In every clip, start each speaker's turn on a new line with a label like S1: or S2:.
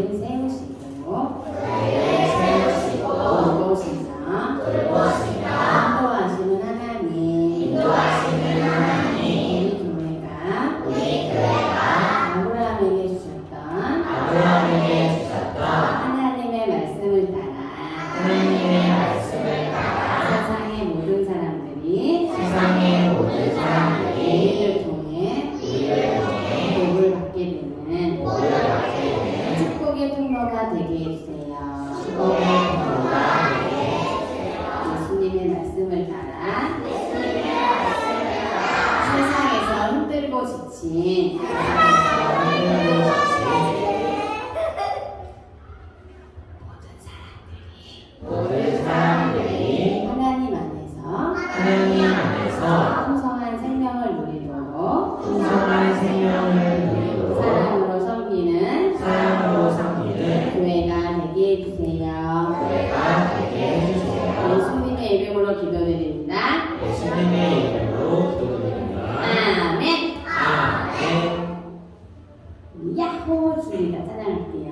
S1: 세우시고 인도하시는 하나님 우리 교회가 아브라함에게 주셨던 하나님의 말씀을 따라 세상의 모든 사람들이 우리를 통해 복을 받게 되는 축복의 통로가 되게 해주세요. 예수님의 말씀을 따라 세상에서 흔들고 지친 모든 사람들이 하나님 안에서 풍성한 생명을 누리도록 사랑으로 섬기는 교회가 되게 해주세요. 예수님의 이름으로 기도드립니다. 아멘. 야호 주님과 찬양할게요.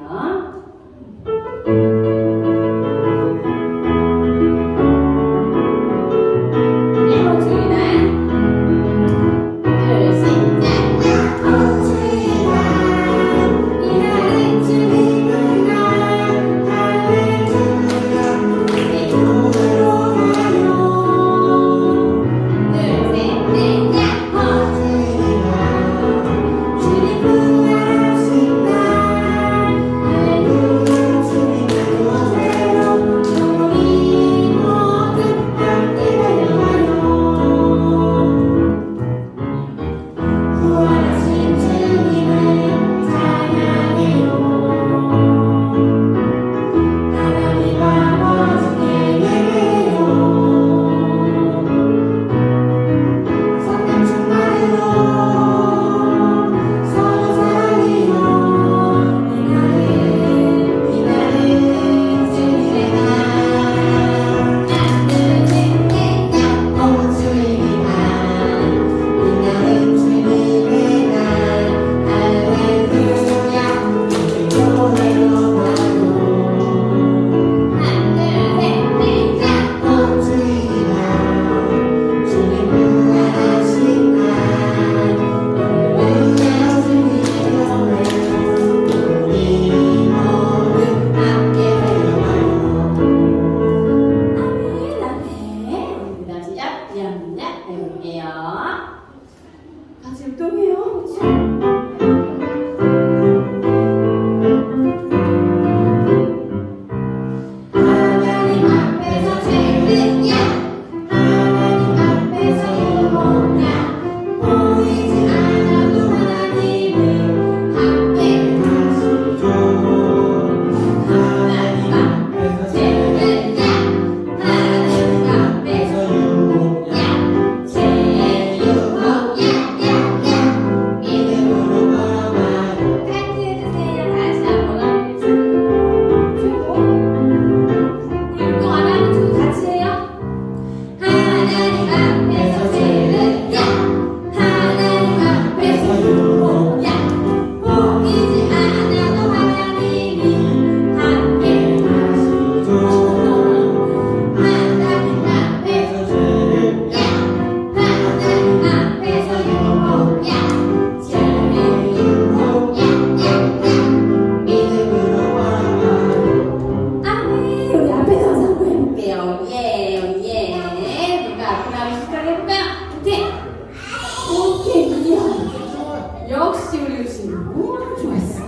S1: 역시 우리 유신 너무 좋았어.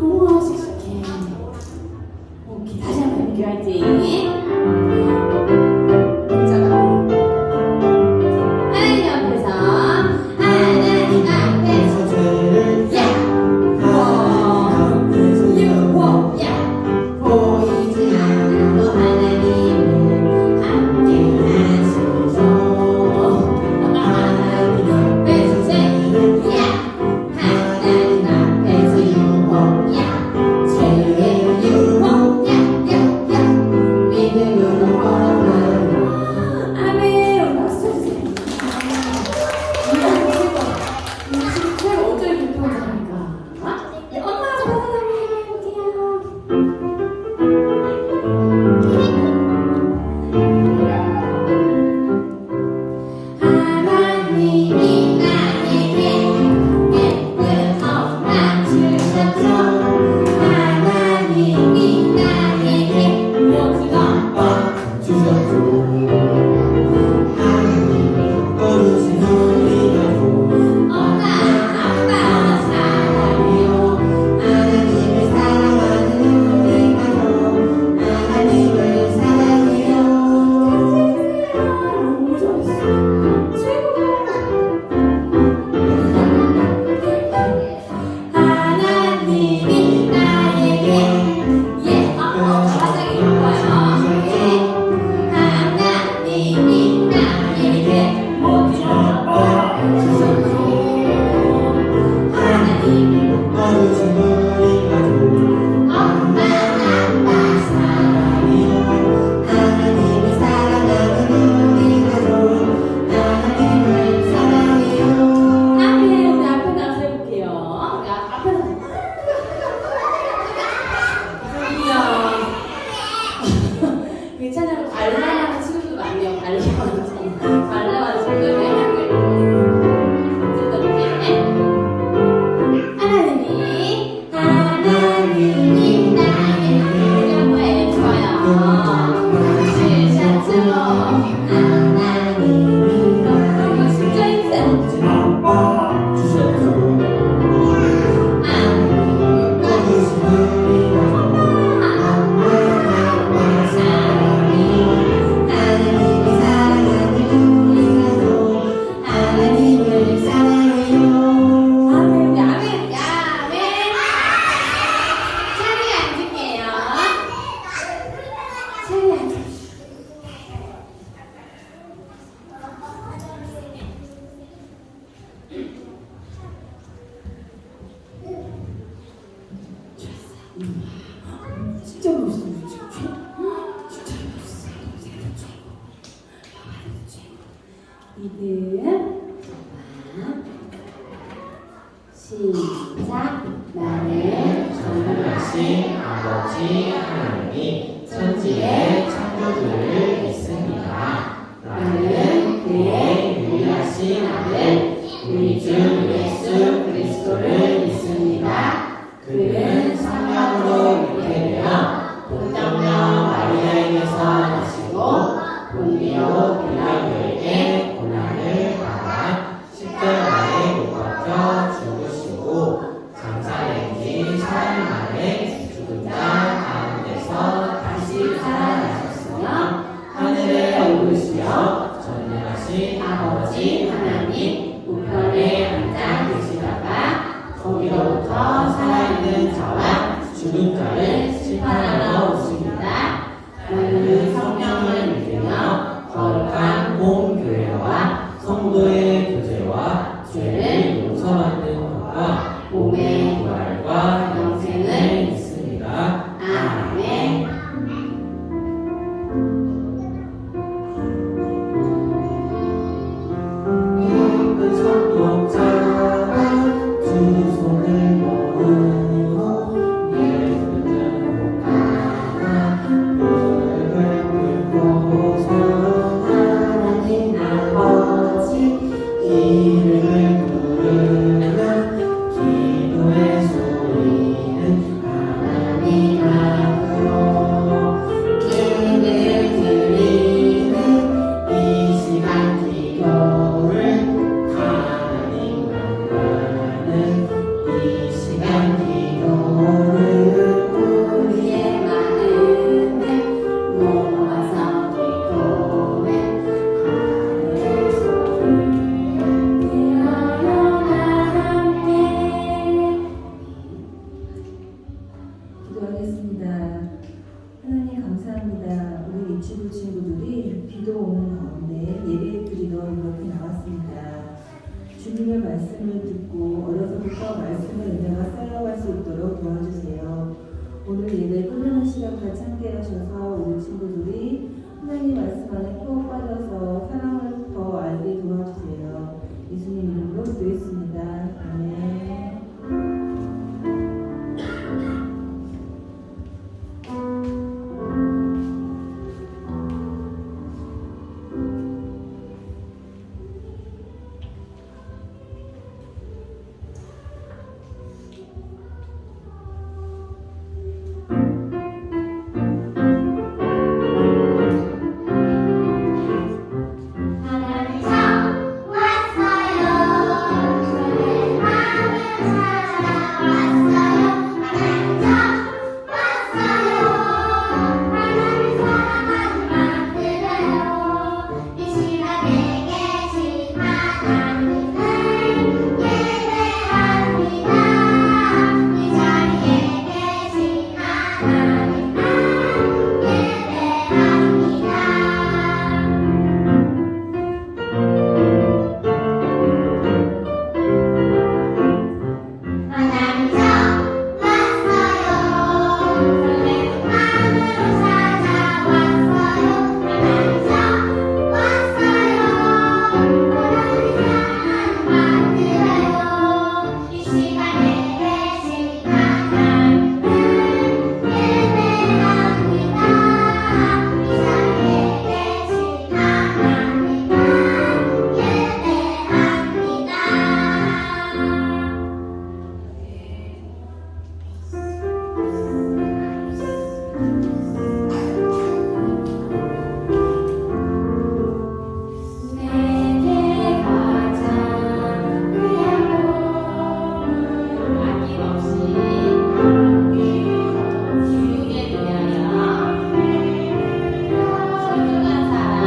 S1: 우와 씩씩해. 오케이 다시 한번 해볼게요. 화이팅. 10점 없어. 진짜 없어. 동생도 최고. 영화도 최고. 믿음. 시작. 나는
S2: 전능하신 아버지 하나님이 천지의 창조주를 믿습니다. 나는 그의 유일하신 아들 우리 주 예수 그리스도를 믿습니다. 그는 성령으로 잉태되어 본당녀 마리아에게서 나시고 본디오 빌라도에게 고난을 받아 십자가에 못 박혀 죽으시고 장사된 지 사흘 만에 죽은 자 가운데서 다시 살아나셨으며 하늘에 오르시어 전능하신 아버지 하나님 우편에 앉아 계시다가 거기로부터 살아있는 자와 죽은 자를 심판하러 오십니다. 나는 성령을 믿으며 거룩한 공교회와 성도의 교제와 죄를 용서받는 것과 몸의 부활과 영생을 믿습니다. 아멘. 모든 성도자가 두 손을 모으고 예수는 목가나 흙을 꿇고서 하나님 아버지 이름을 부르며 기도의 소리는 하나님 앞으로 예배를 드리는 이 시간 기도를 하나님 만나는 이 시간 기도를 우리의 마음에 모아서 기도해 하늘의 소리를 들어요 다 함께.
S3: 기도하겠습니다. 하나님 감사합니다. 우리 유치부 친구들이 비도 오는 가운데 예배 드리러 이렇게 나왔습니다. 주님의 말씀을 듣고 어려서부터 말씀의 은혜가 쌓여갈 수 있도록 도와주세요. 오늘 예배 끝나는 시간까지 함께 하셔서 우리 친구들이 하나님 말씀 안에 푹 빠져서 사랑을 더 알게 도와주세요. 예수님 이름으로 기도했습니다. 아멘.
S4: 하나님 왔어요. 저의 마음을 찾아왔어요. 하나님 왔어요. 하나님 사랑하는 마음 들어요. 이 시간에 계신 하나님을 예배합니다. 이 자리에 계신 하나님을 예배합니다. 하나님 왔어요. 설레는 마음으로 찾아왔어요. 하나님 왔어요. 하나님 사랑하는 마음 들어요. 이 시간에 계신 하나님을 예배합니다. 이 자리에 계신 하나님을 예배합니다.
S1: 내게 가장 귀한 몸을 아낌없이 주님께 드려요. 소중한 사랑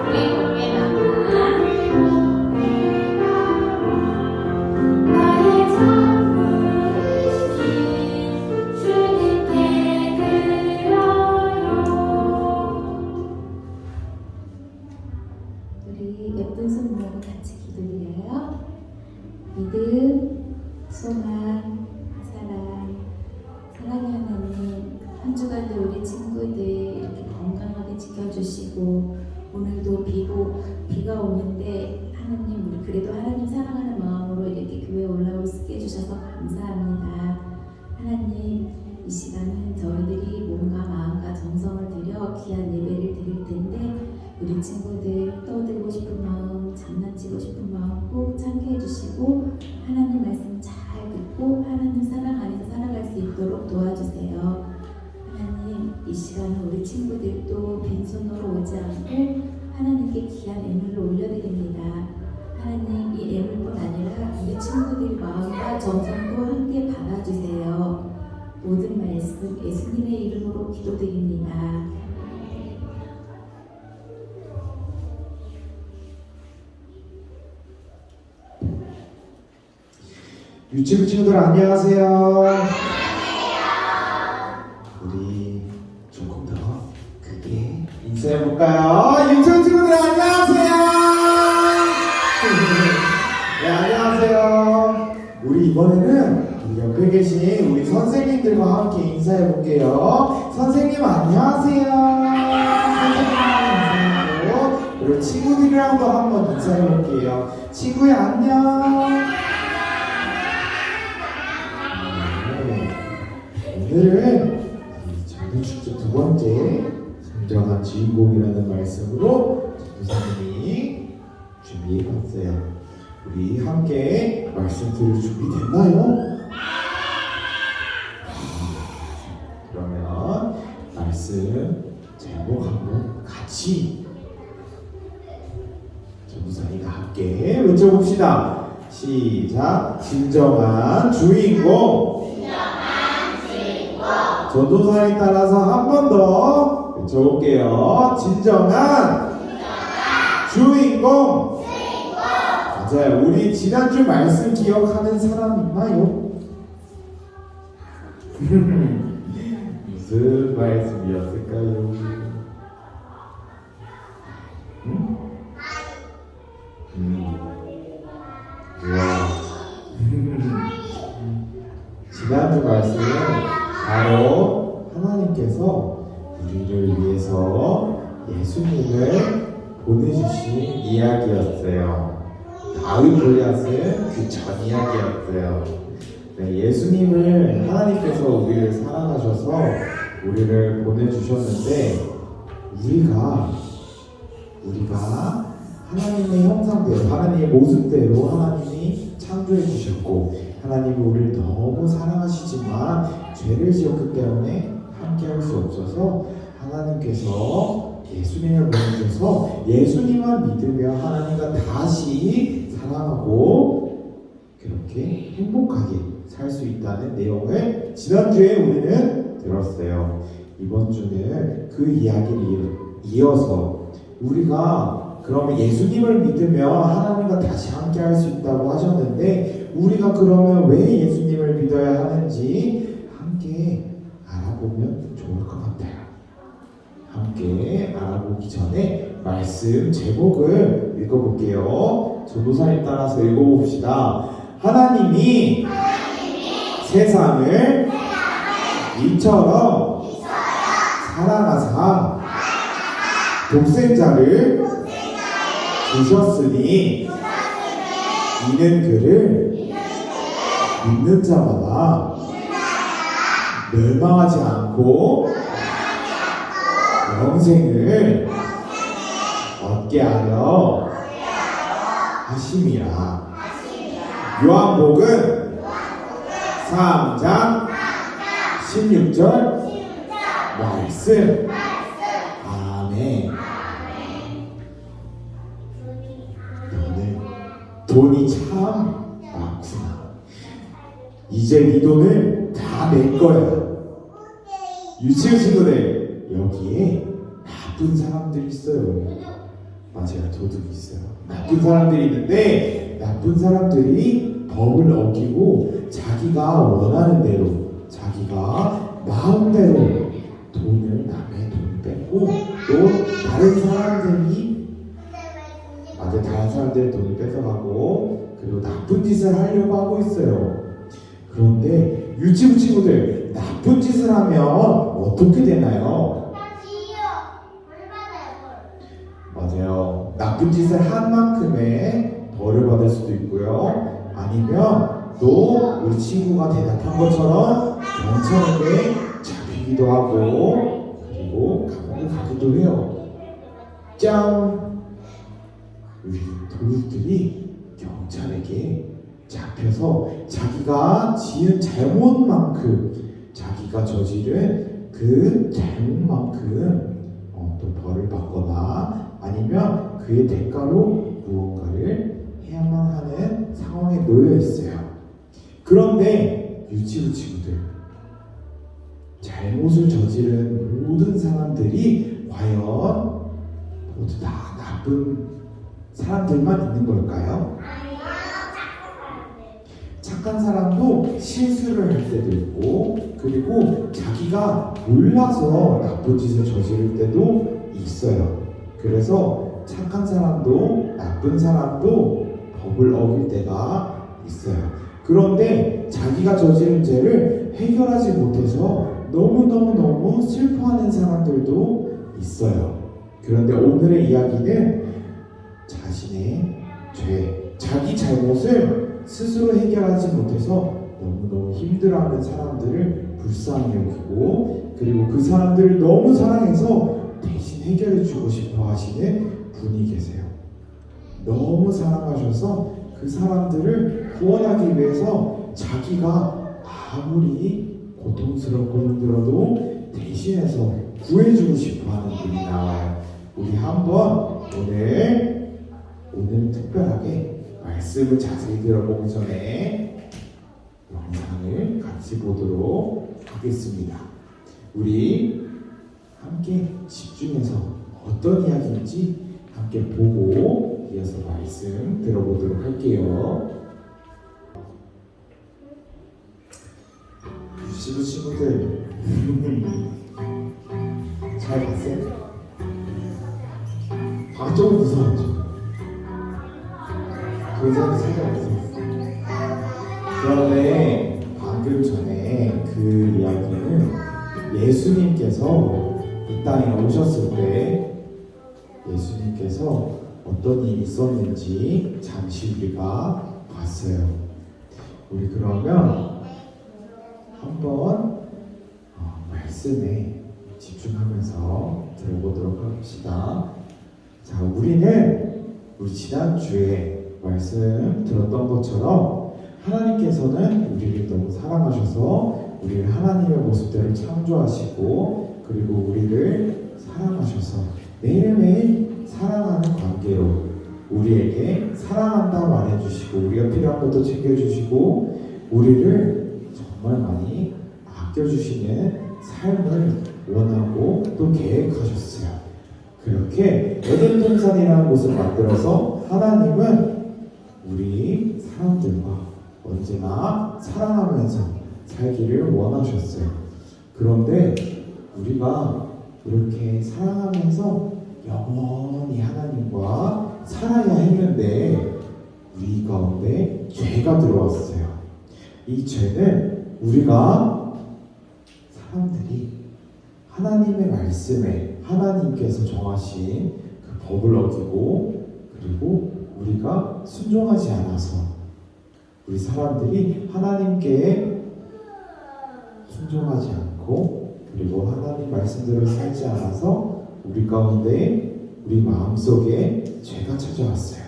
S1: 우리 목에 담아 나의 전부이신 주님께 드려요. 우리 예쁜 손 모으고 같이 기도드려요. 믿음, 소망, 사랑,
S3: 주간도 우리 친구들 이렇게 건강하게 지켜주시고 오늘도 비가 오는데 하나님 우리 그래도 하나님 사랑하는 마음으로 이렇게 교회에 올라올 수 있게 해주셔서 감사합니다. 하나님 이 시간은 저희들이 몸과 마음과 정성을 들여 귀한 예배를 드릴 텐데 우리 친구들 떠들고 싶은 마음, 장난치고 싶은 마음 꼭 참게 해주시고 하나님 말씀 잘 듣고 하나님 사랑 안에서 살아갈 수 있도록 도와주세요. 하나님 이 시간은 우리 친구들도 빈손으로 오지 않고 하나님께 귀한 예물을 올려드립니다. 하나님 이 예물뿐 아니라 우리 친구들 마음과 정성도 함께 받아주세요. 모든 말씀 예수님의 이름으로 기도드립니다.
S5: 유치부 친구들 안녕하세요. 우리 조금 더 크게 인사해볼까요? 유치부 친구들 안녕하세요. 네, 안녕하세요. 우리 이번에는 우리 옆에 계신 우리 선생님들과 함께 인사해볼게요. 선생님 안녕하세요. 선생님 인사하고 그리고 친구들이랑도 한번 인사해볼게요. 친구야 안녕. 오늘은 장례 축제 두 번째 진정한 주인공이라는 말씀으로 전도사님이 준비해봤어요. 우리 함께 말씀 들을 준비 됐나요? 그러면 말씀 제목 한번 같이 전도사님과 함께 외쳐봅시다. 시작. 진정한 주인공. 전도사에 따라서 한 번 더 외쳐볼게요. 진정한 주인공. 맞아요. 우리 지난주 말씀 기억하는 사람 있나요? 무슨 말씀이었을까요? 우와. 지난주 말씀은 바로 하나님께서 우리를 위해서 예수님을 보내주신 이야기였어요. 다윗 골리앗은 그 전 이야기였어요. 네, 예수님을 하나님께서 우리를 사랑하셔서 우리를 보내주셨는데 우리가 하나님의 형상대로 하나님의 모습대로 하나님이 창조해 주셨고 하나님이 우리를 너무 사랑하시지만 죄를 지었기 때문에 함께 할 수 없어서 하나님께서 예수님을 보내주셔서 예수님만 믿으며 하나님과 다시 사랑하고 그렇게 행복하게 살 수 있다는 내용을 지난주에 우리는 들었어요. 이번 주는 그 이야기를 이어서 우리가 그러면 예수님을 믿으며 하나님과 다시 함께 할 수 있다고 하셨는데 우리가 그러면 왜 예수님을 믿어야 하는지 함께 알아보면 좋을 것 같아요. 함께 알아보기 전에 말씀 제목을 읽어볼게요. 전도사님 따라서 읽어봅시다. 하나님이 세상을 이처럼 사랑하사 독생자를 주셨으니 이는 그를 믿는 자마다 멸망하지 않고 영생을 얻게 하려 하심이라. 요한복음 3장 16절 말씀. 아멘. 너는 돈이 참 많구나. 이제 네 돈을 다 낼 거야. 유치원 친구들, 여기에 나쁜 사람들이 있어요. 맞아요, 저도 있어요. 나쁜 사람들이 있는데 나쁜 사람들이 법을 어기고 자기가 원하는 대로 자기가 마음대로 돈을 남의 돈 뺏고 또 다른 사람들이 다른 사람들의 돈을 뺏어가고 그리고 나쁜 짓을 하려고 하고 있어요. 그런데 유치부 친구들, 나쁜 나쁜 짓을 하면 어떻게 되나요? 맞아요. 나쁜 짓을 한 만큼의 벌을 받을 수도 있고요. 아니면 또 우리 친구가 대답한 것처럼 경찰에게 잡히기도 하고 그리고 감옥에 가기도 해요. 짠! 우리 도둑들이 경찰에게 잡혀서 자기가 지은 잘못만큼 자기가 저지른 그 잘못만큼 또 벌을 받거나 아니면 그의 대가로 무언가를 해야만 하는 상황에 놓여 있어요. 그런데 유치부 친구들, 잘못을 저지른 모든 사람들이 과연 모두 다 나쁜 사람들만 있는 걸까요? 착한 사람도 실수를 할 때도 있고 그리고 자기가 몰라서 나쁜 짓을 저지를 때도 있어요. 그래서 착한 사람도 나쁜 사람도 법을 어길 때가 있어요. 그런데 자기가 저지른 죄를 해결하지 못해서 너무 슬퍼하는 사람들도 있어요. 그런데 오늘의 이야기는 자신의 죄, 자기 잘못을 스스로 해결하지 못해서 너무너무 힘들어하는 사람들을 불쌍히 여기고 그리고 그 사람들을 너무 사랑해서 대신 해결해주고 싶어 하시는 분이 계세요. 너무 사랑하셔서 그 사람들을 구원하기 위해서 자기가 아무리 고통스럽고 힘들어도 대신해서 구해주고 싶어 하는 분이 나와요. 우리 한번 오늘 특별하게 말씀을 자세히 들어보기 전에 영상을 같이 보도록 하겠습니다. 우리 함께 집중해서 어떤 이야기인지 함께 보고 이어서 말씀 들어보도록 할게요. 유치부 친구들 잘 봤어요? 좀 무서웠죠? 굉장히 생각했어요. 그런데 방금 전에 그 이야기는 예수님께서 이 땅에 오셨을 때 예수님께서 어떤 일이 있었는지 잠시 우리가 봤어요. 우리 그러면 한번 말씀에 집중하면서 들어보도록 합시다. 자, 우리는 우리 지난주에 말씀 들었던 것처럼 하나님께서는 우리를 너무 사랑하셔서 우리를 하나님의 모습대로 창조하시고 그리고 우리를 사랑하셔서 매일매일 사랑하는 관계로 우리에게 사랑한다 말해주시고 우리가 필요한 것도 챙겨주시고 우리를 정말 많이 아껴주시는 삶을 원하고 또 계획하셨어요. 그렇게 에덴 동산이라는 곳을 만들어서 하나님은 우리 사람들과 언제나 사랑하면서 살기를 원하셨어요. 그런데 우리가 이렇게 사랑하면서 영원히 하나님과 살아야 했는데 우리 가운데 죄가 들어왔어요. 이 죄는 우리가 사람들이 하나님의 말씀에 하나님께서 정하신 그 법을 어기고 그리고 우리가 순종하지 않아서 우리 사람들이 하나님께 순종하지 않고 그리고 하나님 말씀대로 살지 않아서 우리 가운데 우리 마음속에 죄가 찾아왔어요.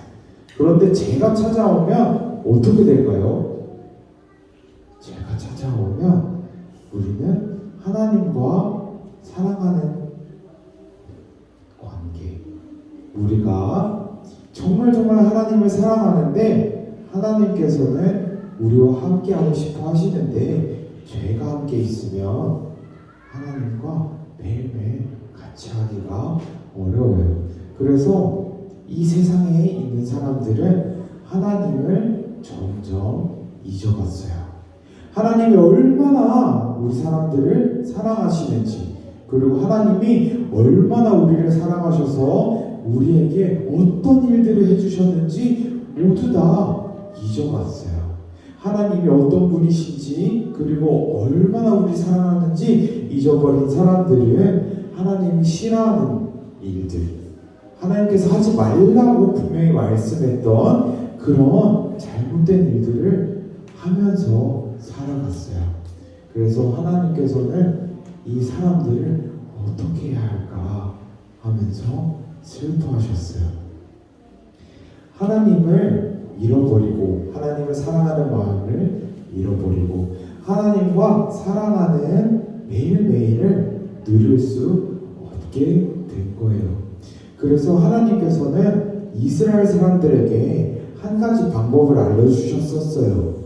S5: 그런데 죄가 찾아오면 어떻게 될까요? 죄가 찾아오면 우리는 하나님과 사랑하는 관계, 우리가 정말 하나님을 사랑하는데 하나님께서는 우리와 함께 하고 싶어 하시는데 죄가 함께 있으면 하나님과 매일매일 같이 하기가 어려워요. 그래서 이 세상에 있는 사람들은 하나님을 점점 잊어갔어요. 하나님이 얼마나 우리 사람들을 사랑하시는지 그리고 하나님이 얼마나 우리를 사랑하셔서 우리에게 어떤 일들을 해주셨는지 모두 다 잊어갔어요. 하나님이 어떤 분이신지 그리고 얼마나 우리 사랑하는지 잊어버린 사람들은 하나님이 싫어하는 일들, 하나님께서 하지 말라고 분명히 말씀했던 그런 잘못된 일들을 하면서 살아갔어요. 그래서 하나님께서는 이 사람들을 어떻게 해야 할까 하면서 슬퍼하셨어요. 하나님을 잃어버리고 하나님을 사랑하는 마음을 잃어버리고 하나님과 사랑하는 매일매일을 누릴 수 없게 된 거예요. 그래서 하나님께서는 이스라엘 사람들에게 한 가지 방법을 알려주셨었어요.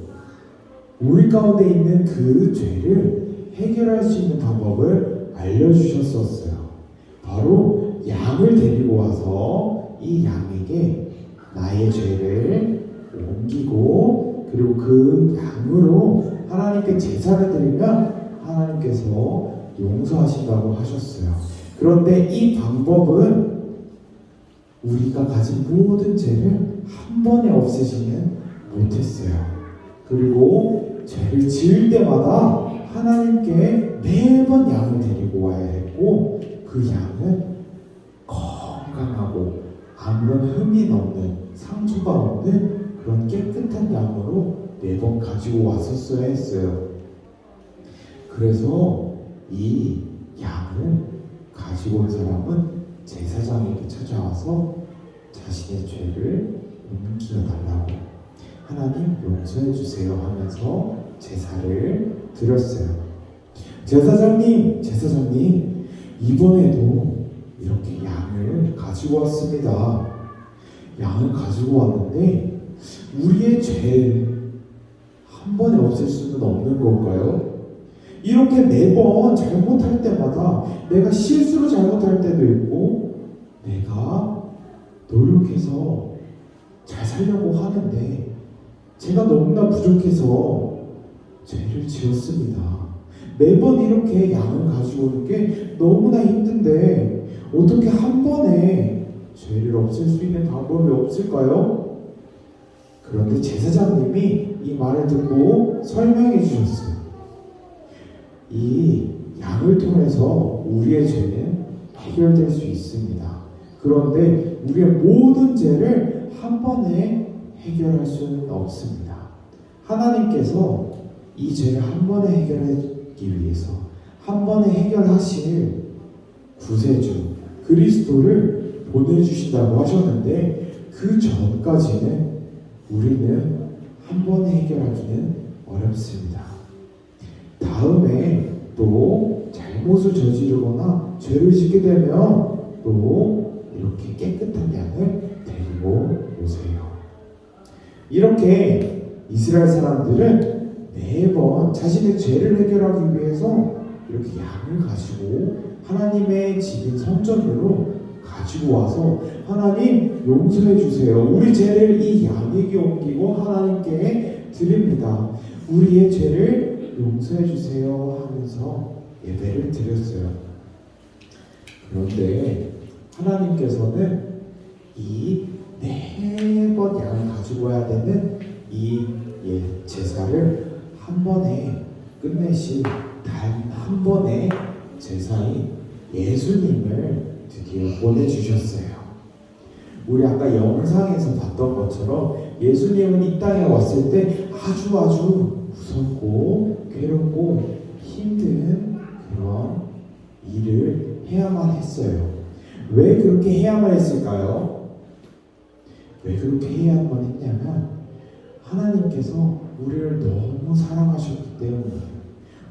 S5: 우리 가운데 있는 그 죄를 해결할 수 있는 방법을 알려주셨었어요. 바로 양을 데리고 와서 이 양에게 나의 죄를 옮기고 그리고 그 양으로 하나님께 제사를 드리면 하나님께서 용서하신다고 하셨어요. 그런데 이 방법은 우리가 가진 모든 죄를 한 번에 없애지는 못했어요. 그리고 죄를 지을 때마다 하나님께 매번 양을 데리고 와야 했고 그 양은 건강하고 아무런 흠이 없는 상처가 없는 그런 깨끗한 양으로 매번 가지고 왔었어야 했어요. 그래서 이 양을 가지고 온 사람은 제사장에게 찾아와서 자신의 죄를 옮겨달라고 하나님 용서해 주세요 하면서 제사를 드렸어요. 제사장님 이번에도 이렇게 양을 가지고 왔습니다. 양을 가지고 왔는데 우리의 죄를 한 번에 없앨 수는 없는 걸까요? 이렇게 매번 잘못할 때마다 내가 실수로 잘못할 때도 있고 내가 노력해서 잘 살려고 하는데 제가 너무나 부족해서 죄를 지었습니다. 매번 이렇게 양을 가지고 오는 게 너무나 힘든데 어떻게 한 번에 죄를 없앨 수 있는 방법이 없을까요? 그런데 제사장님이 이 말을 듣고 설명해 주셨어요. 이 양을 통해서 우리의 죄는 해결될 수 있습니다. 그런데 우리의 모든 죄를 한 번에 해결할 수는 없습니다. 하나님께서 이 죄를 한 번에 해결하기 위해서 한 번에 해결하실 구세주 그리스도를 보내주신다고 하셨는데 그 전까지는 우리는 한 번에 해결하기는 어렵습니다. 다음에 또 잘못을 저지르거나 죄를 짓게 되면 또 이렇게 깨끗한 양을 데리고 오세요. 이렇게 이스라엘 사람들은 매번 자신의 죄를 해결하기 위해서 이렇게 양을 가지고 하나님의 집인 성전으로 가지고 와서 하나님 용서해 주세요. 우리 죄를 이 양에게 옮기고 하나님께 드립니다. 우리의 죄를 용서해 주세요 하면서 예배를 드렸어요. 그런데 하나님께서는 이 매번 양을 가지고 와야 되는 이 제사를 한 번에 끝내신 단 한 번의 제사인 예수님을 드디어 보내주셨어요. 우리 아까 영상에서 봤던 것처럼 예수님은 이 땅에 왔을 때 아주 무섭고 괴롭고 힘든 그런 일을 해야만 했어요. 왜 그렇게 해야만 했을까요? 왜 그렇게 해야만 했냐면 하나님께서 우리를 너무 사랑하셨기 때문이에요.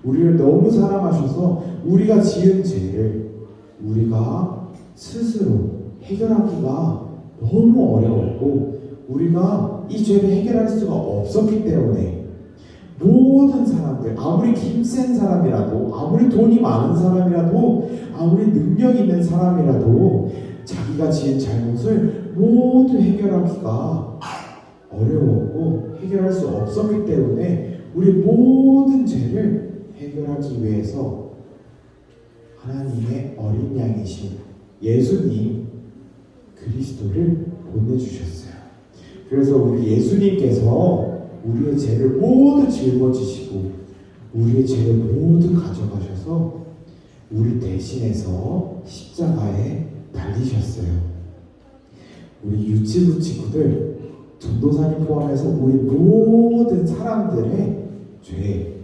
S5: 우리를 너무 사랑하셔서 우리가 지은 죄를 우리가 스스로 해결하기가 너무 어려웠고 우리가 이 죄를 해결할 수가 없었기 때문에 모든 사람들 아무리 힘센 사람이라도 아무리 돈이 많은 사람이라도 아무리 능력 있는 사람이라도 자기가 지은 잘못을 모두 해결하기가 어려웠고 해결할 수 없었기 때문에 우리 모든 죄를 해결하기 위해서 하나님의 어린 양이신 예수님 그리스도를 보내주셨어요. 그래서 우리 예수님께서 우리의 죄를 모두 짊어지시고 우리의 죄를 모두 가져가셔서 우리 대신해서 십자가에 달리셨어요. 우리 유치부 친구들, 전도사님 포함해서 우리 모든 사람들의 죄,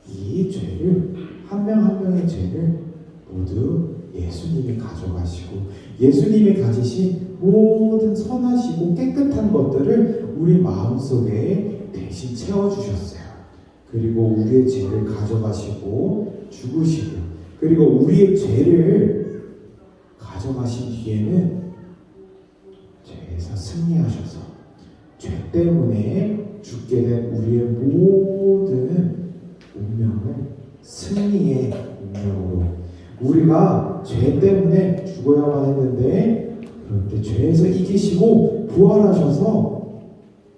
S5: 이 죄를 한 명 한 명의 죄를 모두 예수님이 가져가시고 예수님이 가지신 모든 선하시고 깨끗한 것들을 우리 마음속에 대신 채워주셨어요. 그리고 우리의 죄를 가져가시고 죽으시고 그리고 우리의 죄를 가져가신 뒤에는 죄에서 승리하셔서 죄 때문에 죽게 된 우리의 모든 운명을 승리의 운명으로 우리가 죄 때문에 죽어야만 했는데 그런데 죄에서 이기시고 부활하셔서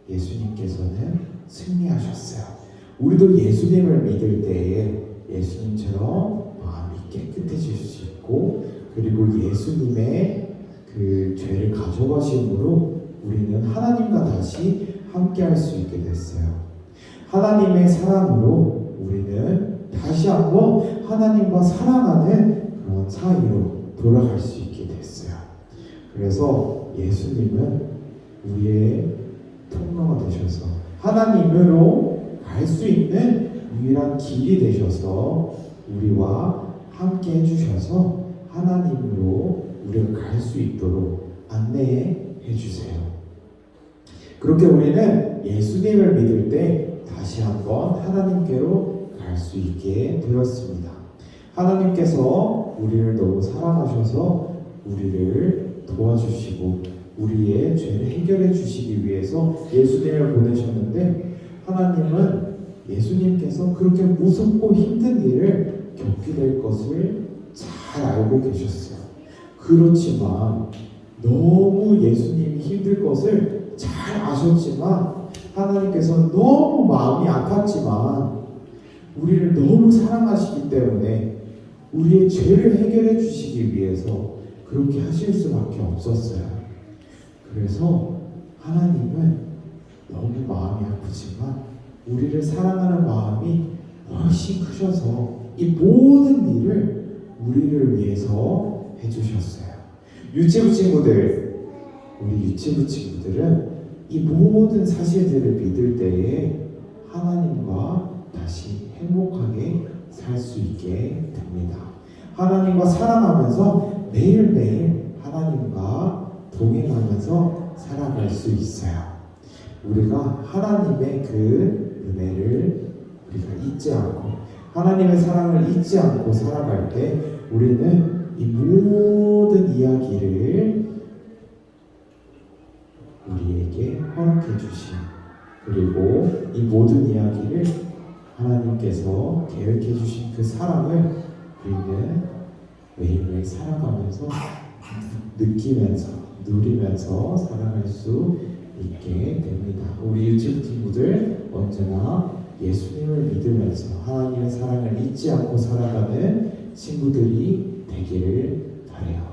S5: 예수님께서는 승리하셨어요. 우리도 예수님을 믿을 때에 예수님처럼 마음이 깨끗해질 수 있고 그리고 예수님의 그 죄를 가져가심으로 우리는 하나님과 다시 함께할 수 있게 됐어요. 하나님의 사랑으로 우리는 다시 한번 하나님과 사랑하는 그런 사이로 돌아갈 수 있게 됐어요. 그래서 예수님은 우리의 통로가 되셔서 하나님으로 갈 수 있는 유일한 길이 되셔서 우리와 함께 해주셔서 하나님으로 우리가 갈 수 있도록 안내해 주세요. 그렇게 우리는 예수님을 믿을 때 다시 한번 하나님께로 갈 수 있게 되었습니다. 하나님께서 우리를 너무 사랑하셔서 우리를 도와주시고 우리의 죄를 해결해 주시기 위해서 예수님을 보내셨는데 하나님은 예수님께서 그렇게 무섭고 힘든 일을 겪게 될 것을 잘 알고 계셨어요. 그렇지만 너무 예수님이 힘들 것을 잘 아셨지만 하나님께서 너무 마음이 아팠지만 우리를 너무 사랑하시기 때문에 우리의 죄를 해결해 주시기 위해서 그렇게 하실 수밖에 없었어요. 그래서 하나님은 너무 마음이 아프지만 우리를 사랑하는 마음이 훨씬 크셔서 이 모든 일을 우리를 위해서 해주셨어요. 유치부 친구들, 우리 유치부 친구들은 이 모든 사실들을 믿을 때에 하나님과 다시 행복하게 살 수 있게 됩니다. 하나님과 사랑하면서 매일매일 하나님과 동행하면서 살아갈 수 있어요. 우리가 하나님의 그 은혜를 우리가 잊지 않고 하나님의 사랑을 잊지 않고 살아갈 때 우리는 이 모든 이야기를 우리에게 허락해 주신 그리고 이 모든 이야기를 하나님께서 계획해 주신 그 사랑을 우리는 매일매일 살아가면서 느끼면서 누리면서 살아갈 수 있게 됩니다. 우리 유치부 친구들 언제나 예수님을 믿으면서 하나님의 사랑을 잊지 않고 살아가는 친구들이 되기를 바라요.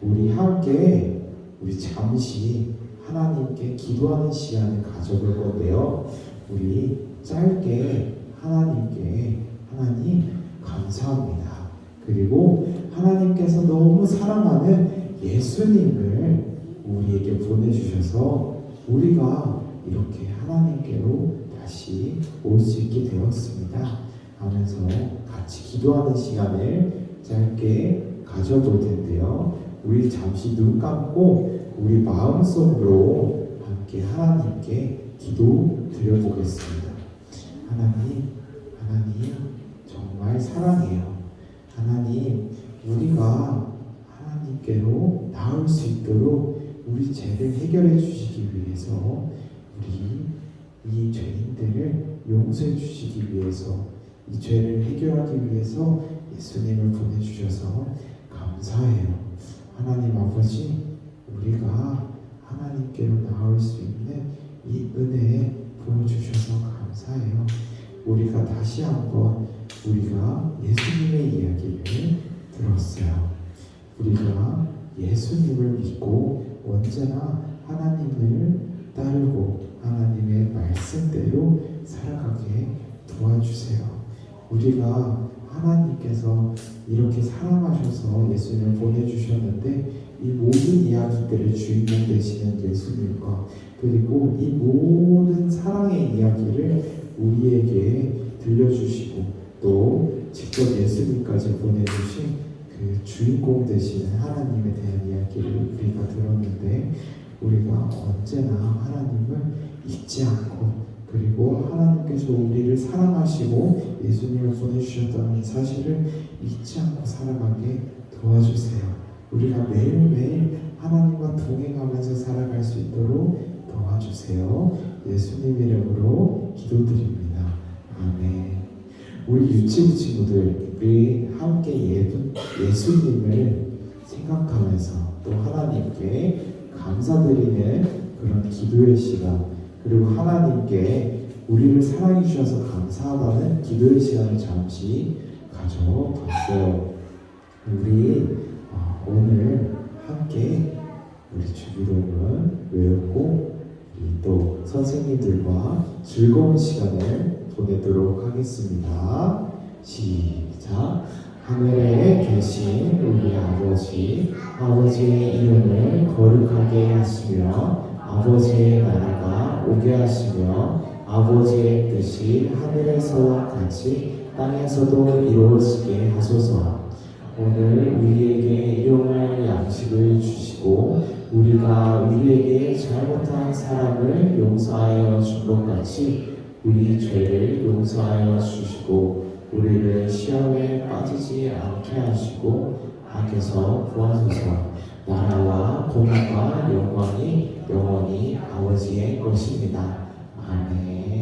S5: 우리 함께 우리 잠시 하나님께 기도하는 시간을 가져볼 건데요. 우리 짧게 하나님께 하나님 감사합니다. 그리고 하나님께서 너무 사랑하는 예수님을 우리에게 보내주셔서 우리가 이렇게 하나님께로 다시 올 수 있게 되었습니다 하면서 같이 기도하는 시간을 짧게 가져볼 텐데요. 우리 잠시 눈 감고 우리 마음속으로 함께 하나님께 기도 드려보겠습니다. 하나님 정말 사랑해요. 하나님, 우리가 하나님께로 나올 수 있도록 우리 죄를 해결해 주시기 위해서 우리 이 죄인들을 용서해 주시기 위해서 이 죄를 해결하기 위해서 예수님을 보내주셔서 감사해요. 하나님 아버지, 우리가 하나님께로 나올 수 있는 이 은혜 보여주셔서 감사해요. 우리가 다시 한번 우리가 예수님의 이야기를 들었어요. 우리가 예수님을 믿고 언제나 하나님을 따르고 하나님의 말씀대로 살아가게 도와주세요. 우리가 하나님께서 이렇게 사랑하셔서 예수님을 보내주셨는데 이 모든 이야기들의 주인공 되시는 예수님과 그리고 이 모든 사랑의 이야기를 우리에게 들려주시고 또 직접 예수님까지 보내주신 그 주인공 되시는 하나님에 대한 이야기를 우리가 들었는데 우리가 언제나 하나님을 잊지 않고 그리고 하나님께서 우리를 사랑하시고 예수님을 보내주셨다는 사실을 잊지 않고 살아가게 도와주세요. 우리가 매일매일 하나님과 동행하면서 살아갈 수 있도록 도와주세요. 예수님 이름으로 기도드립니다. 아멘. 우리 유치부 친구들 우리 함께 예수님을 생각하면서 또 하나님께 감사드리는 그런 기도의 시간 그리고 하나님께 우리를 사랑해 주셔서 감사하다는 기도의 시간을 잠시 가져봤어요. 우리 오늘 함께 우리 주기도문 외우고 또 선생님들과 즐거운 시간을 보내도록 하겠습니다. 시작. 하늘에 계신 우리 아버지, 아버지의 이름을 거룩하게 하시며 아버지의 나라가 오게 하시며 아버지의 뜻이 하늘에서와 같이 땅에서도 이루어지게 하소서. 오늘 우리에게 일용할 양식을 주시고 우리가 우리에게 잘못한 사람을 용서하여 준 것 같이 우리 죄를 용서하여 주시고 우리를 시험에 빠지지 않게 하시고 악에서 구하소서. 나라와 공의와 영광이 영원히 아버지의 것입니다. 아멘.